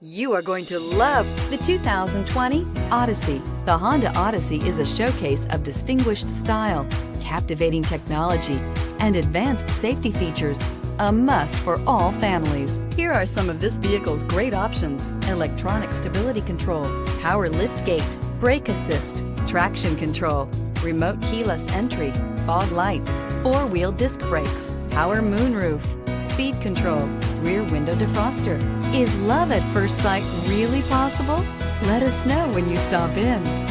You are going to love the 2020 Odyssey. The Honda Odyssey is a showcase of distinguished style, captivating technology, and advanced safety features. A must for all families. Here are some of this vehicle's great options: electronic stability control, power liftgate, brake assist, traction control, remote keyless entry, fog lights, four-wheel disc brakes, power moonroof, speed control, rear window defroster. Is love at first sight really possible? Let us know when you stop in.